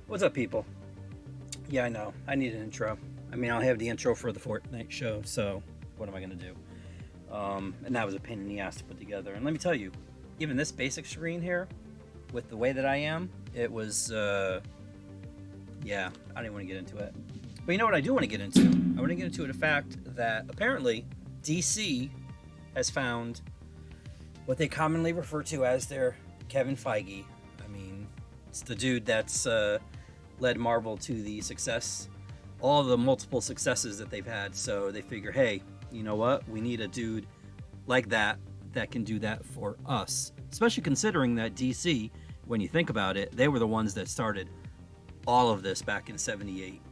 What's up, people? Yeah, I know. I need an intro. I mean, I'll have the intro for the Fortnite show, so what am I going to do? And that was a pain in the ass to put together. And let me tell you, even this basic screen here, with the way that I am, it was, yeah, I didn't want to get into it. But you know what I do want to get into? I want to get into the fact that apparently DC has found what they commonly refer to as their Kevin Feige. I mean, it's the dude that's led Marvel to the success, all the multiple successes that they've had. So they figure, hey, you know what? We need a dude like that that can do that for us. Especially considering that DC, when you think about it, they were the ones that started all of this back in '78.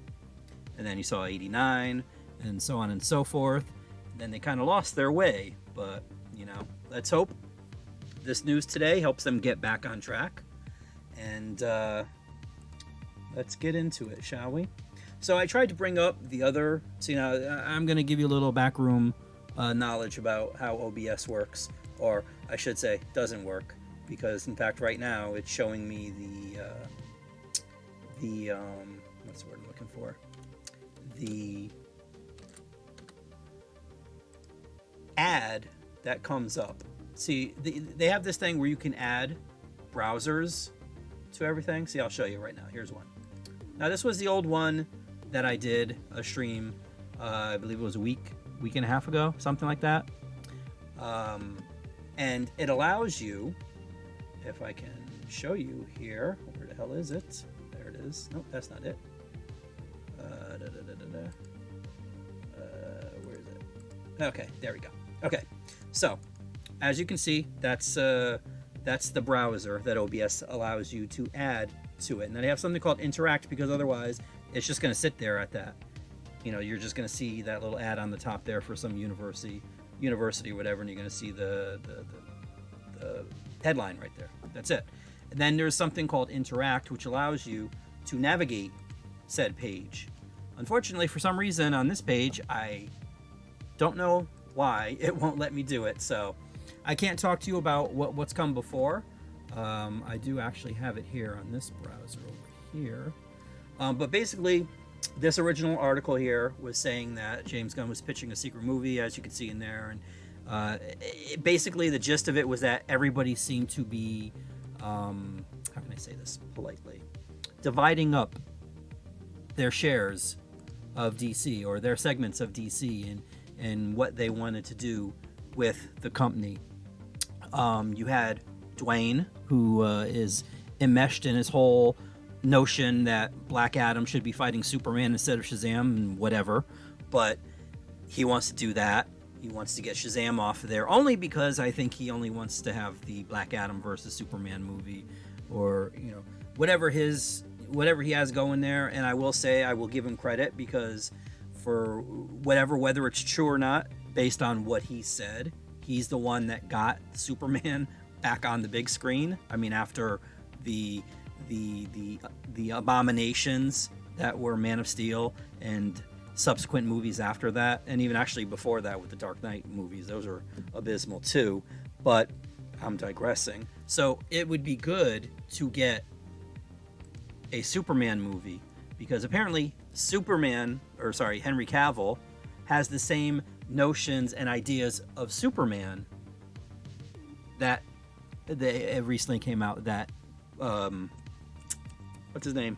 And then you saw '89 and so on and so forth. And then they kind of lost their way. But, you know, let's hope this news today helps them get back on track. And let's get into it, shall we? So I tried to bring up the other, so you know, I'm going to give you a little backroom knowledge about how OBS works, or I should say doesn't work, because in fact right now it's showing me the what's the word I'm looking for? The ad that comes up. See, they have this thing where you can add browsers to everything. See, I'll show you right now. Here's one. Now this was the old one that I did a stream, I believe it was a week and a half ago, something like that. And it allows you, if I can show you here, where the hell is it? There it is. Nope, that's not it. Where is it? Okay, there we go. Okay, so as you can see, that's the browser that OBS allows you to add to it. And then they have something called Interact, because otherwise it's just going to sit there at that. You know, you're just going to see that little ad on the top there for some university or whatever, and you're going to see the headline right there. That's it. And then there's something called Interact, which allows you to navigate said page. Unfortunately, for some reason on this page, I don't know why it won't let me do it. So I can't talk to you about what's come before. I do actually have it here on this browser over here. But basically, this original article here was saying that James Gunn was pitching a secret movie, as you can see in there. And basically, the gist of it was that everybody seemed to be, how can I say this politely, dividing up their shares of DC, or their segments of DC, and what they wanted to do with the company. You had Dwayne, who is enmeshed in his whole notion that Black Adam should be fighting Superman instead of Shazam and whatever, but he wants to do that. He wants to get Shazam off of there, only because I think he only wants to have the Black Adam versus Superman movie, or you know, whatever he has going there. And I will say, I will give him credit, because for whether it's true or not, based on what he said, he's the one that got Superman back on the big screen. I mean, after the abominations that were Man of Steel and subsequent movies after that, and even actually before that with the Dark Knight movies, those are abysmal too. But I'm digressing. So it would be good to get a Superman movie, because apparently Henry Cavill has the same notions and ideas of Superman that it recently came out that what's his name,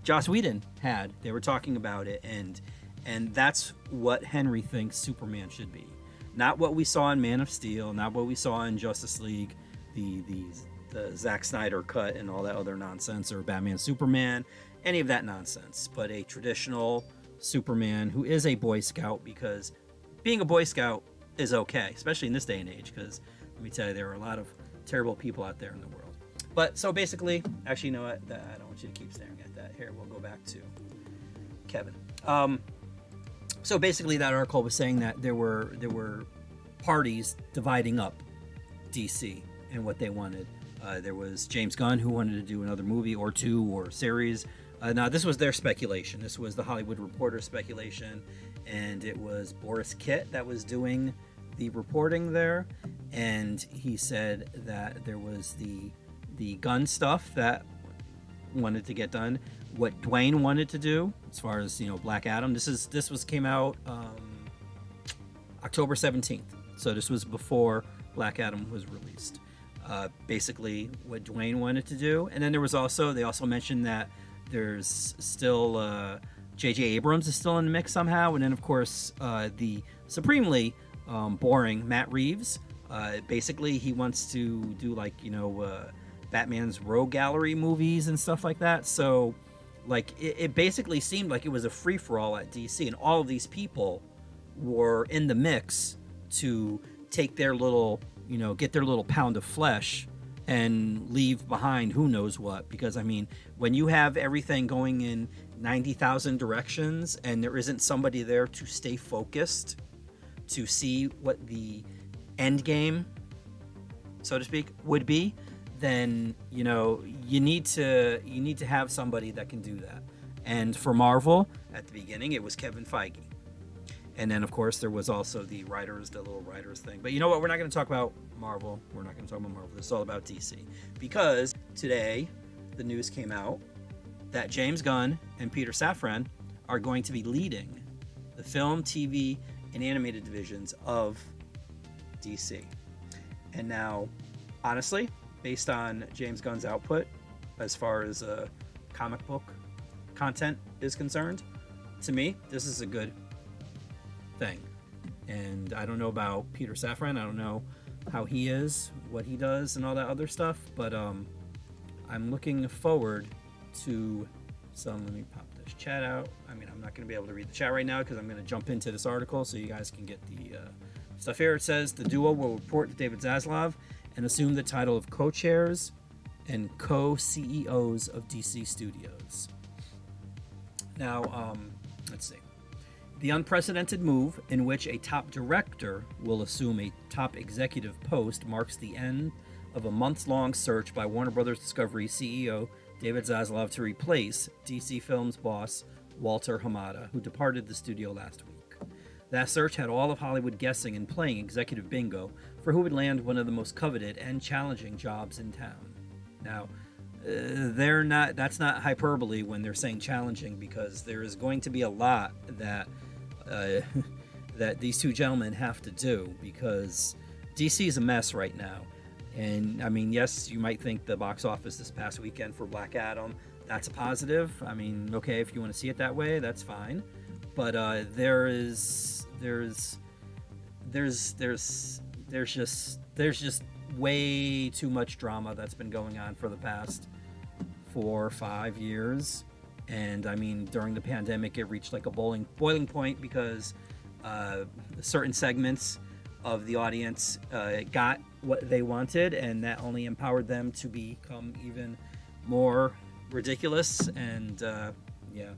Joss Whedon had. They were talking about it, and that's what Henry thinks Superman should be. Not what we saw in Man of Steel, not what we saw in Justice League, the Zack Snyder cut and all that other nonsense, or Batman Superman, any of that nonsense, but a traditional Superman who is a Boy Scout, because being a Boy Scout is okay, especially in this day and age, because let me tell you, there are a lot of terrible people out there in the world. But so basically, actually, you know what? I don't want you to keep staring at that. Here, we'll go back to Kevin. So basically, that article was saying that there were parties dividing up DC and what they wanted. There was James Gunn, who wanted to do another movie or two or series. Now, this was their speculation. This was the Hollywood Reporter speculation, and it was Boris Kitt that was doing the reporting there. And he said that there was the gun stuff that wanted to get done, what Dwayne wanted to do as far as Black Adam. This came out October 17th, so this was before Black Adam was released. Basically, what Dwayne wanted to do, and then they also mentioned that there's still J.J. Abrams is still in the mix somehow, and then of course the supremely boring Matt Reeves. Basically, he wants to do Batman's Rogue Gallery movies and stuff like that. So, it basically seemed like it was a free for all at DC, and all of these people were in the mix to take their little, get their little pound of flesh and leave behind who knows what. Because, I mean, when you have everything going in 90,000 directions and there isn't somebody there to stay focused, to see what the end game, so to speak, would be, then, you need to have somebody that can do that. And for Marvel, at the beginning, it was Kevin Feige. And then, of course, there was also the little writers thing. But you know what? We're not going to talk about Marvel. We're not going to talk about Marvel. This is all about DC. Because today, the news came out that James Gunn and Peter Safran are going to be leading the film, TV, and animated divisions of DC. And now, honestly, based on James Gunn's output, as far as comic book content is concerned, to me, this is a good thing. And I don't know about Peter Safran. I don't know how he is, what he does, and all that other stuff. But I'm looking forward to some. Let me pop this chat out. I mean, I'm not going to be able to read the chat right now because I'm going to jump into this article so you guys can get the stuff here. It says the duo will report to David Zaslav and assume the title of co-chairs and co-CEOs of DC Studios. Now, let's see. The unprecedented move in which a top director will assume a top executive post marks the end of a months-long search by Warner Bros. Discovery CEO David Zaslav to replace DC Films boss Walter Hamada, who departed the studio last week. That search had all of Hollywood guessing and playing executive bingo for who would land one of the most coveted and challenging jobs in town. Now, that's not hyperbole when they're saying challenging, because there is going to be a lot that that these two gentlemen have to do, because DC is a mess right now. And I mean, yes, you might think the box office this past weekend for Black Adam, that's a positive. I mean, okay, if you want to see it that way, that's fine. But there's just way too much drama that's been going on for the past 4 or 5 years. And I mean, during the pandemic, it reached like a boiling point because certain segments of the audience got what they wanted, and that only empowered them to become even more ridiculous. And yeah.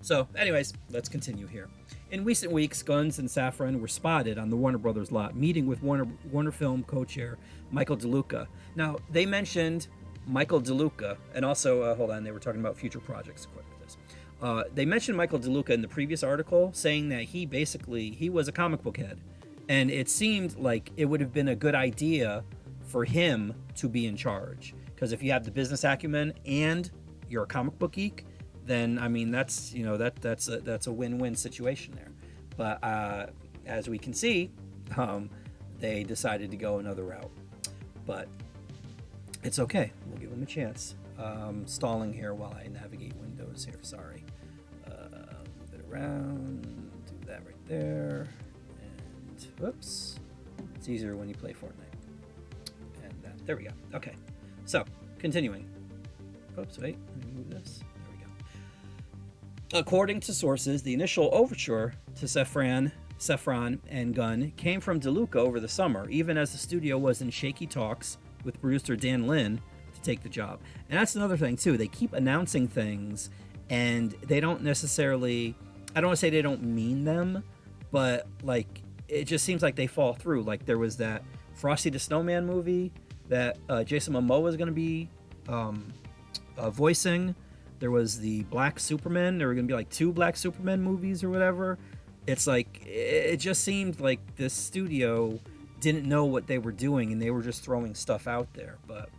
So anyways, let's continue here. In recent weeks, Guns and Safran were spotted on the Warner Brothers lot, meeting with Warner Film co-chair Michael DeLuca. Now, they mentioned Michael DeLuca, and also, hold on, they were talking about future projects equipped with this. They mentioned Michael DeLuca in the previous article, saying that he was a comic book head. And it seemed like it would have been a good idea for him to be in charge. Because if you have the business acumen and you're a comic book geek, then I mean that's a win-win situation there. But as we can see, they decided to go another route. But it's okay. We'll give them a chance. Stalling here while I navigate Windows here. Sorry. Move it around. Do that right there. And whoops. It's easier when you play Fortnite. And there we go. Okay. So continuing. Oops. Wait. Let me move this. According to sources, the initial overture to Safran and Gunn came from DeLuca over the summer, even as the studio was in shaky talks with producer Dan Lin to take the job. And that's another thing, too. They keep announcing things, and they don't necessarily... I don't want to say they don't mean them, but, like, it just seems like they fall through. Like, there was that Frosty the Snowman movie that Jason Momoa was going to be voicing. There was the Black Superman. There were going to be like 2 Black Superman movies or whatever. It's like, it just seemed like this studio didn't know what they were doing, and they were just throwing stuff out there. But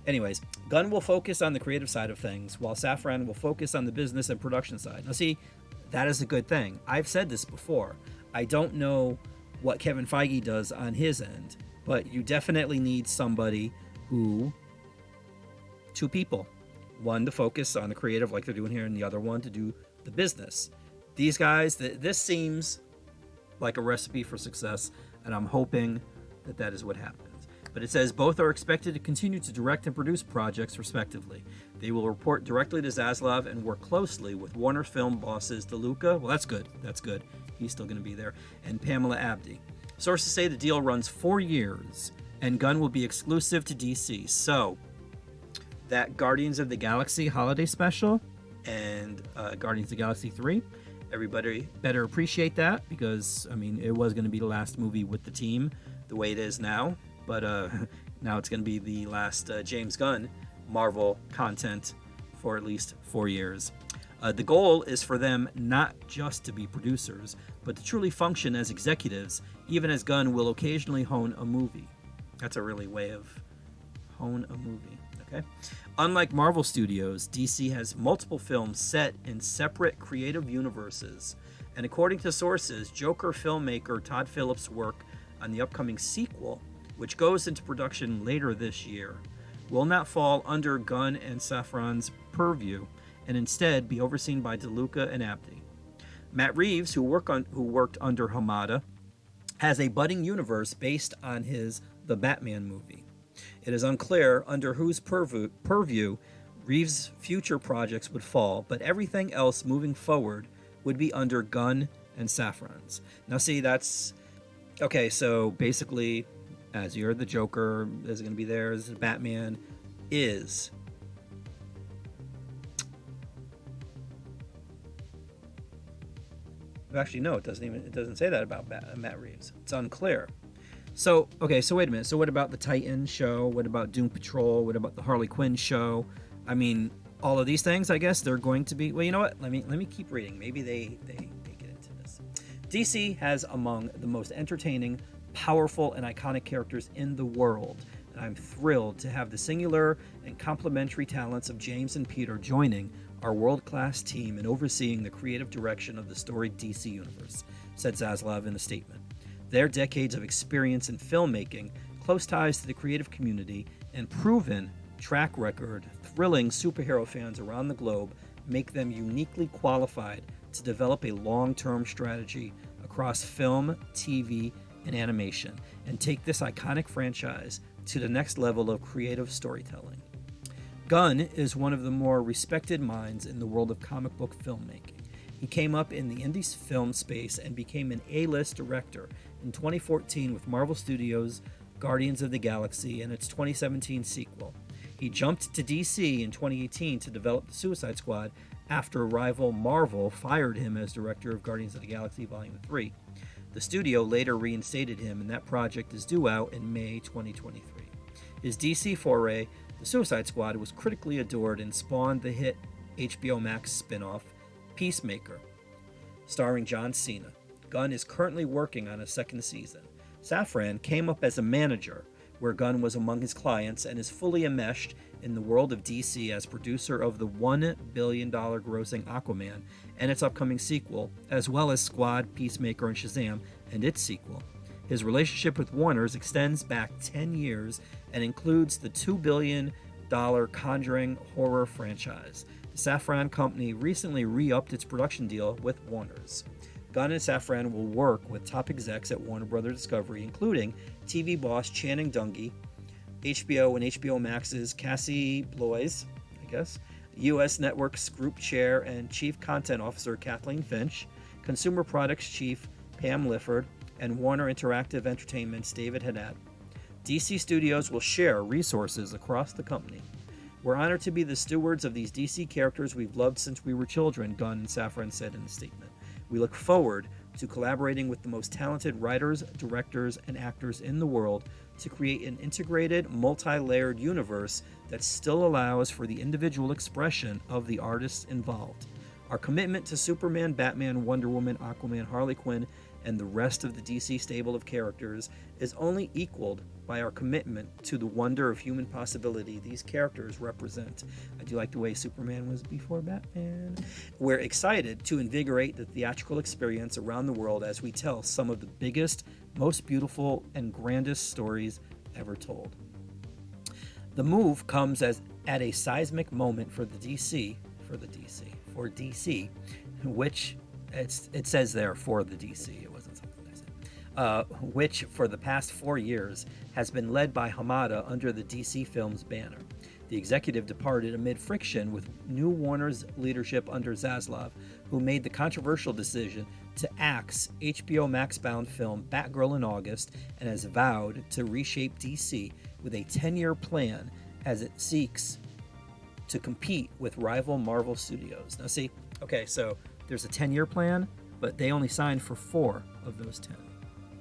Anyways, Gunn will focus on the creative side of things, while Safran will focus on the business and production side. Now, see, that is a good thing. I've said this before. I don't know what Kevin Feige does on his end, but you definitely need somebody who, two people, one to focus on the creative like they're doing here, and the other one to do the business. These guys, this seems like a recipe for success, and I'm hoping that that is what happens. But it says both are expected to continue to direct and produce projects respectively. They will report directly to Zaslav and work closely with Warner Film bosses DeLuca, well that's good, he's still going to be there, and Pamela Abdy. Sources say the deal runs 4 years, and Gunn will be exclusive to DC. So, that Guardians of the Galaxy holiday special and Guardians of the Galaxy 3, everybody better appreciate that, because, I mean, it was going to be the last movie with the team the way it is now. But now it's going to be the last James Gunn Marvel content for at least 4 years. The goal is for them not just to be producers, but to truly function as executives, even as Gunn will occasionally hone a movie. That's a really way of hone a movie, okay? Unlike Marvel Studios, DC has multiple films set in separate creative universes. And according to sources, Joker filmmaker Todd Phillips' work on the upcoming sequel, which goes into production later this year, will not fall under Gunn and Safran's purview, and instead be overseen by DeLuca and Abdy. Matt Reeves, who worked under Hamada, has a budding universe based on The Batman movie. It is unclear under whose purview Reeves' future projects would fall, but everything else moving forward would be under Gunn and Safran's. Now see, that's... Okay, so basically... As you're the Joker, is going to be there as Batman is. Actually, no, it doesn't say that about Matt Reeves. It's unclear. So, okay, so wait a minute. So what about the Titan show? What about Doom Patrol? What about the Harley Quinn show? I mean, all of these things, I guess they're going to be, well, you know what? Let me keep reading. Maybe they get into this. DC has among the most entertaining, powerful, and iconic characters in the world, and I'm thrilled to have the singular and complementary talents of James and Peter joining our world-class team and overseeing the creative direction of the storied DC universe, said Zaslav in a statement. Their decades of experience in filmmaking, close ties to the creative community, and proven track record thrilling superhero fans around the globe make them uniquely qualified to develop a long-term strategy across film, TV, and animation, and take this iconic franchise to the next level of creative storytelling. Gunn is one of the more respected minds in the world of comic book filmmaking. He came up in the indie film space and became an A-list director in 2014 with Marvel Studios' Guardians of the Galaxy and its 2017 sequel. He jumped to DC in 2018 to develop the Suicide Squad after rival Marvel fired him as director of Guardians of the Galaxy Volume 3. The studio later reinstated him, and that project is due out in May 2023. His DC foray, The Suicide Squad, was critically adored and spawned the hit HBO Max spin-off Peacemaker, starring John Cena. Gunn is currently working on a second season. Safran came up as a manager, where Gunn was among his clients, and is fully enmeshed in the world of DC as producer of the $1 billion grossing Aquaman and its upcoming sequel, as well as Squad, Peacemaker, and Shazam and its sequel. His relationship with Warner's extends back 10 years and includes the $2 billion Conjuring horror franchise. The Safran company recently re-upped its production deal with Warner's. Gunn and Safran will work with top execs at Warner Bros. Discovery, including TV boss Channing Dungey, HBO and HBO Max's Cassie Bloys, U.S. Network's Group Chair and Chief Content Officer Kathleen Finch, Consumer Products Chief Pam Lifford, and Warner Interactive Entertainment's David Haddad. DC Studios will share resources across the company. We're honored to be the stewards of these DC characters we've loved since we were children, Gunn and Safran said in a statement. We look forward to collaborating with the most talented writers, directors, and actors in the world to create an integrated, multi-layered universe that still allows for the individual expression of the artists involved. Our commitment to Superman, Batman, Wonder Woman, Aquaman, Harley Quinn, and the rest of the DC stable of characters is only equaled by our commitment to the wonder of human possibility these characters represent. I do like the way Superman was before Batman. We're excited to invigorate the theatrical experience around the world as we tell some of the biggest, most beautiful, and grandest stories ever told. The move comes at a seismic moment for DC, which it says there for the DC. It wasn't something I said. Which for the past 4 years has been led by Hamada under the DC Films banner. The executive departed amid friction with New Warner's leadership under Zaslav, who made the controversial decision to axe HBO Max-bound film Batgirl in August and has vowed to reshape DC with a 10-year plan as it seeks to compete with rival Marvel Studios. Now see, okay, so there's a 10-year plan, but they only signed for 4 of those 10.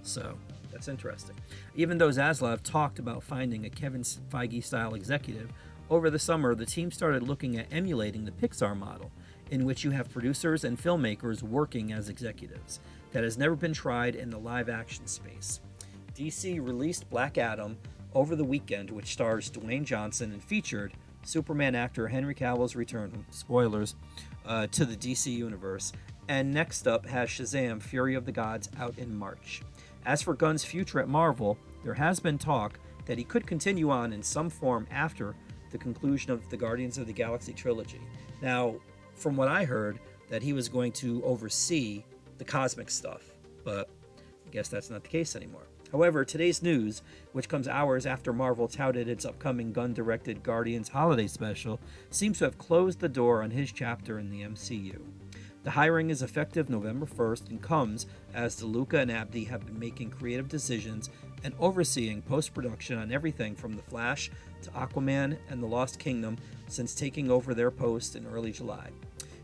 So that's interesting. Even though Zaslav talked about finding a Kevin Feige-style executive, over the summer the team started looking at emulating the Pixar model, in which you have producers and filmmakers working as executives. That has never been tried in the live-action space. DC released Black Adam over the weekend, which stars Dwayne Johnson and featured Superman actor Henry Cavill's return, spoilers, to the DC universe. And next up has Shazam! Fury of the Gods out in March. As for Gunn's future at Marvel, there has been talk that he could continue on in some form after the conclusion of the Guardians of the Galaxy trilogy. Now, from what I heard, that he was going to oversee the cosmic stuff, but I guess that's not the case anymore. However, today's news, which comes hours after Marvel touted its upcoming Gunn-directed Guardians holiday special, seems to have closed the door on his chapter in the MCU. The hiring is effective November 1st and comes as DeLuca and Abdi have been making creative decisions and overseeing post-production on everything from The Flash to Aquaman and The Lost Kingdom since taking over their post in early July.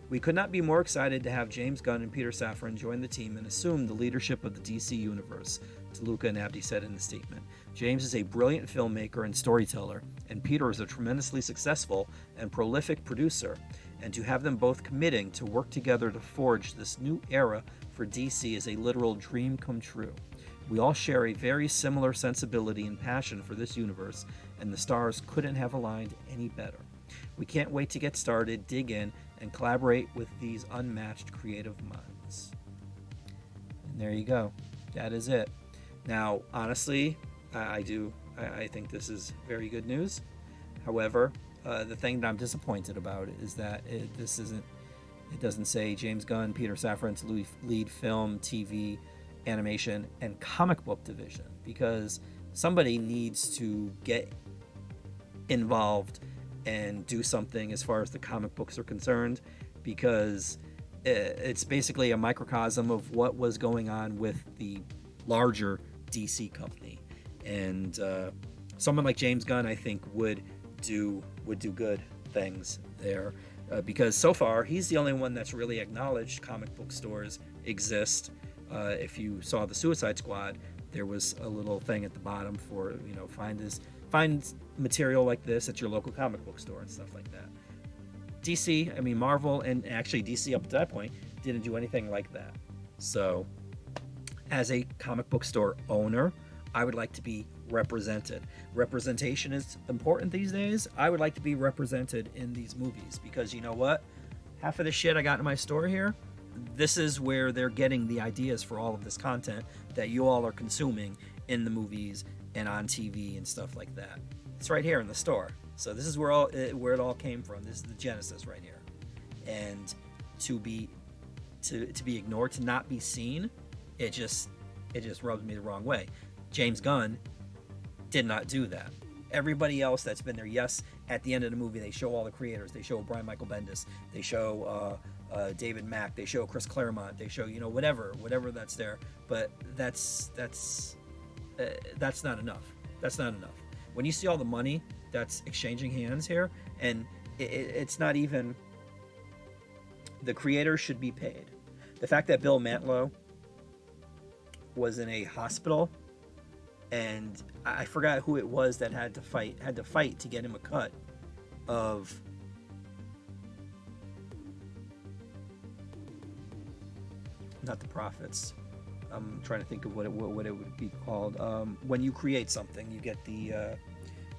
We could not be more excited to have James Gunn and Peter Safran join the team and assume the leadership of the DC universe, DeLuca and Abdi said in the statement. James is a brilliant filmmaker and storyteller, and Peter is a tremendously successful and prolific producer, and to have them both committing to work together to forge this new era for DC is a literal dream come true. We all share a very similar sensibility and passion for this universe, and the stars couldn't have aligned any better. We can't wait to get started, dig in, and collaborate with these unmatched creative minds. And there you go. That is it. Now, honestly, I think this is very good news. However, the thing that I'm disappointed about is that it doesn't say James Gunn, Peter Safran's lead film, TV, animation, and comic book division, because somebody needs to get involved and do something as far as the comic books are concerned, because it's basically a microcosm of what was going on with the larger DC company. And someone like James Gunn, I think, would do good things there, because so far he's the only one that's really acknowledged comic book stores exist. If you saw the Suicide Squad, there was a little thing at the bottom for, find material like this at your local comic book store and stuff like that. Marvel, and actually DC up to that point, didn't do anything like that. So, as a comic book store owner, I would like to be represented. Representation is important these days. I would like to be represented in these movies, because you know what? Half of the shit I got in my store here, this is where they're getting the ideas for all of this content that you all are consuming in the movies and on TV and stuff like that. It's right here in the store. So this is where it all came from. This is the genesis right here. And to be ignored, to not be seen, it just rubs me the wrong way. James Gunn did not do that. Everybody else that's been there, yes, at the end of the movie they show all the creators. They show Brian Michael Bendis. They show David Mack. They show Chris Claremont. They show whatever that's there. But that's not enough. That's not enough. When you see all the money that's exchanging hands here, and it's not even, the creators should be paid. The fact that Bill Mantlo was in a hospital, and I forgot who it was that had to fight to get him a cut of not the profits. I'm trying to think of what it would be called. When you create something, you get the.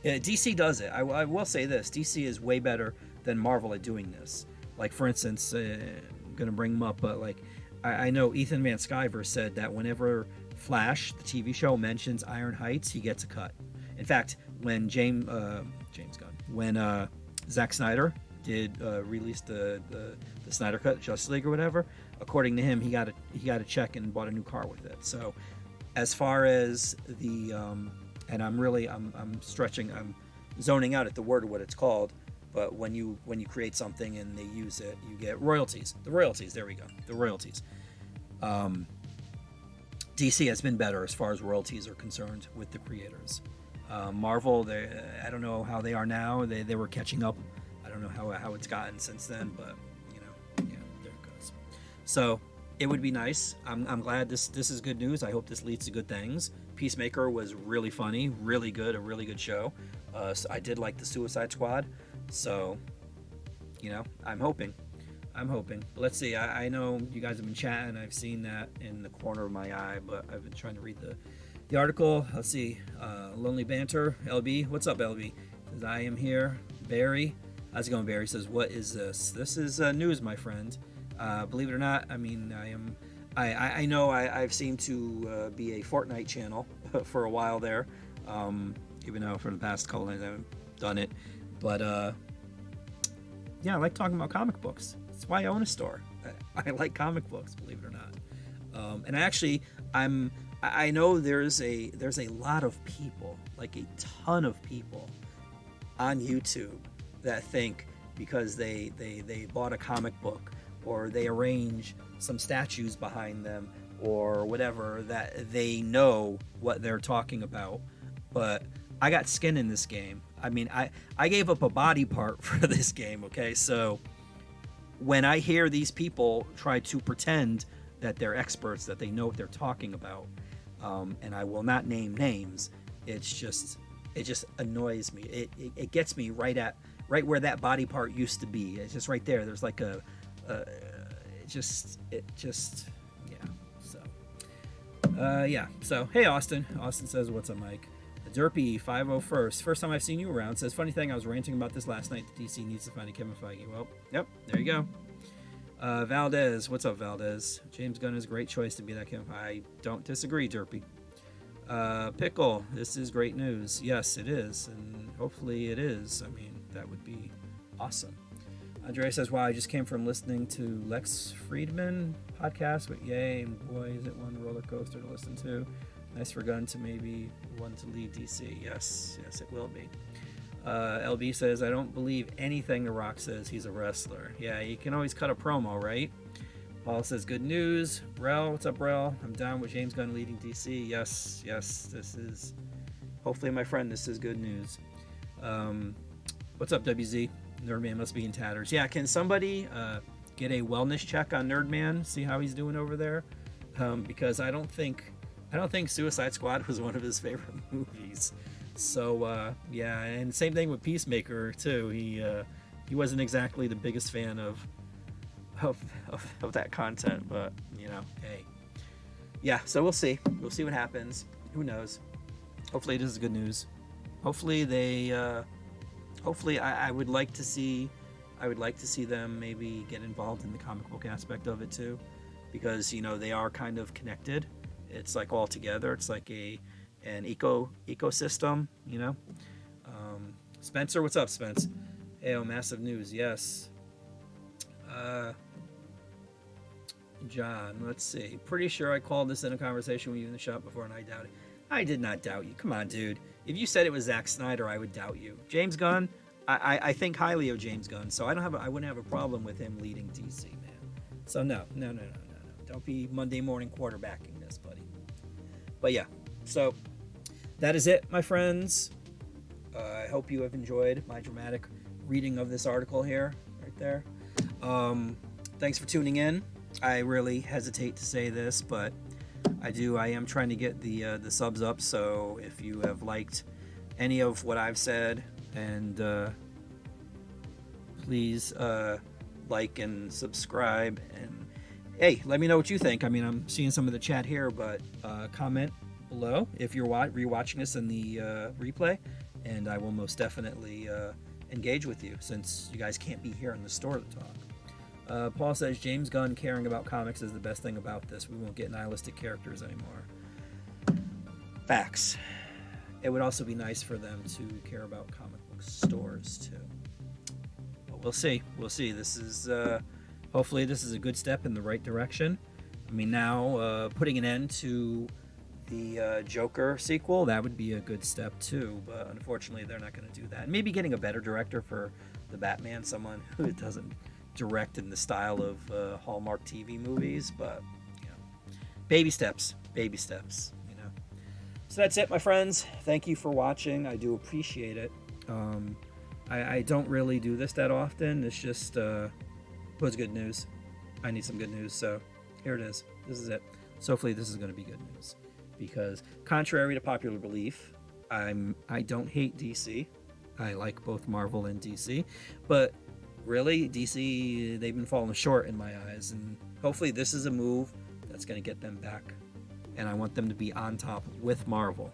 DC does it. I will say this: DC is way better than Marvel at doing this. Like for instance, I'm gonna bring them up, but like I know Ethan Van Sciver said that whenever Flash, the TV show, mentions Iron Heights, he gets a cut. In fact, when James Gunn, when Zack Snyder did release the Snyder Cut, Justice League or whatever, according to him, he got a check and bought a new car with it. So, as far as the and I'm stretching, I'm zoning out at the word of what it's called. But when you create something and they use it, you get royalties. The royalties, there we go. The royalties. DC has been better as far as royalties are concerned with the creators. Marvel, I don't know how they are now. They were catching up. I don't know how it's gotten since then, but you know, yeah, there it goes. So it would be nice. I'm glad this is good news. I hope this leads to good things. Peacemaker was really funny, really good, a really good show. So I did like the Suicide Squad. So, you know, I'm hoping. But let's see. I know you guys have been chatting. I've seen that in the corner of my eye, but I've been trying to read the article. Let's see. Lonely Banter, LB. What's up, LB? Says, I am here. Barry. How's it going, Barry? Says, what is this? This is news, my friend. Believe it or not, I mean, I know I've seemed to be a Fortnite channel for a while there, even though for the past couple days I haven't done it. But yeah, I like talking about comic books. That's why I own a store. I like comic books, believe it or not. And actually, I know there's a lot of people, like a ton of people, on YouTube that think because they bought a comic book or they arrange some statues behind them or whatever that they know what they're talking about. But I got skin in this game. I mean, I gave up a body part for this game, okay? So when I hear these people try to pretend that they're experts, that they know what they're talking about, and I will not name names, it just annoys me. It gets me right where that body part used to be. It's just right there. There's like it just yeah. So yeah. So hey, Austin. Austin says, "What's up, Mike?" Derpy 501st. First time I've seen you around. Says, funny thing, I was ranting about this last night. The DC needs to find a Kevin Feige. Well, yep, there you go. Valdez, what's up, Valdez? James Gunn is a great choice to be that Kevin Feige. I don't disagree, Derpy. Pickle, this is great news. Yes, it is, and hopefully it is. I mean, that would be awesome. Andrea says, wow, I just came from listening to Lex Friedman podcast, but yay, and boy, is it one roller coaster to listen to. Nice for Gunn to maybe one to lead DC. Yes, it will be. LB says, I don't believe anything The Rock says. He's a wrestler. Yeah, you can always cut a promo, right? Paul says, good news. Rel, what's up, Rel? I'm down with James Gunn leading DC. Yes, this is, hopefully, my friend, this is good news. What's up, WZ? Nerdman must be in tatters. Yeah, can somebody get a wellness check on Nerdman? See how he's doing over there? Because I don't think Suicide Squad was one of his favorite movies. So yeah, and same thing with Peacemaker too. He wasn't exactly the biggest fan of that content, but you know, hey, yeah. So we'll see what happens. Who knows? Hopefully this is good news. Hopefully they. Hopefully I would like to see them maybe get involved in the comic book aspect of it too, because you know they are kind of connected. It's like all together. It's like an ecosystem, you know. Spencer, what's up, Spence? Hey, massive news. Yes. John, let's see. Pretty sure I called this in a conversation with you in the shop before, and I doubt it. I did not doubt you. Come on, dude. If you said it was Zack Snyder, I would doubt you. James Gunn, I think highly of James Gunn, so I wouldn't have a problem with him leading DC, man. So no. Don't be Monday morning quarterbacking this, buddy. But yeah, so that is it, my friends. I hope you have enjoyed my dramatic reading of this article here, right there. Thanks for tuning in. I really hesitate to say this, but I am trying to get the subs up, so if you have liked any of what I've said, and please like and subscribe, hey, let me know what you think. I mean, I'm seeing some of the chat here, but comment below if you're rewatching this in the replay, and I will most definitely engage with you since you guys can't be here in the store to talk. Paul says James Gunn caring about comics is the best thing about this. We won't get nihilistic characters anymore. Facts. It would also be nice for them to care about comic book stores too. But we'll see. We'll see. This is hopefully this is a good step in the right direction. I mean, now putting an end to the Joker sequel, that would be a good step too. But unfortunately, they're not going to do that. And maybe getting a better director for the Batman, someone who doesn't direct in the style of Hallmark TV movies. But you know, baby steps, baby steps. You know. So that's it, my friends. Thank you for watching. I do appreciate it. I don't really do this that often. It's just was good news. I need some good news, so here it is. This is it. So hopefully this is going to be good news, because contrary to popular belief, I don't hate DC. I like both Marvel and DC, but really DC, they've been falling short in my eyes, and hopefully this is a move that's going to get them back, and I want them to be on top with Marvel,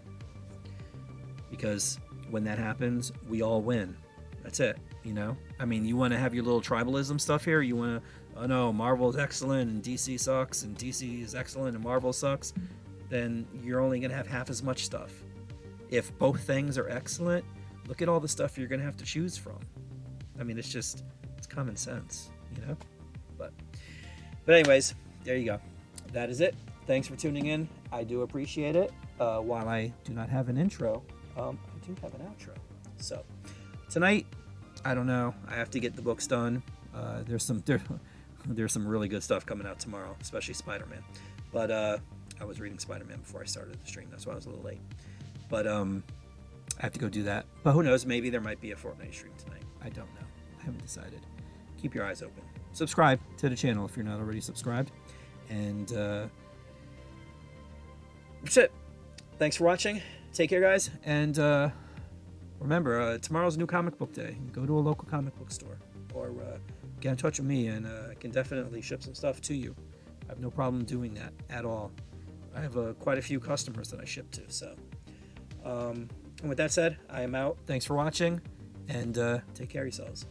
because when that happens, we all win. That's it. You know, I mean, you want to have your little tribalism stuff here. You want to, oh no, Marvel's excellent and DC sucks, and DC is excellent and Marvel sucks. Then you're only going to have half as much stuff. If both things are excellent, look at all the stuff you're going to have to choose from. I mean, it's common sense, you know. But anyways, there you go. That is it. Thanks for tuning in. I do appreciate it. While I do not have an intro, I do have an outro. So tonight, I don't know. I have to get the books done. There's some really good stuff coming out tomorrow, especially Spider-Man. But I was reading Spider-Man before I started the stream. That's why I was a little late. But I have to go do that. But who knows? Maybe there might be a Fortnite stream tonight. I don't know. I haven't decided. Keep your eyes open. Subscribe to the channel if you're not already subscribed. And that's it. Thanks for watching. Take care, guys. And remember, tomorrow's New Comic Book Day. Go to a local comic book store, or get in touch with me, and I can definitely ship some stuff to you. I have no problem doing that at all. I have quite a few customers that I ship to. So, and with that said, I am out. Thanks for watching, and take care of yourselves.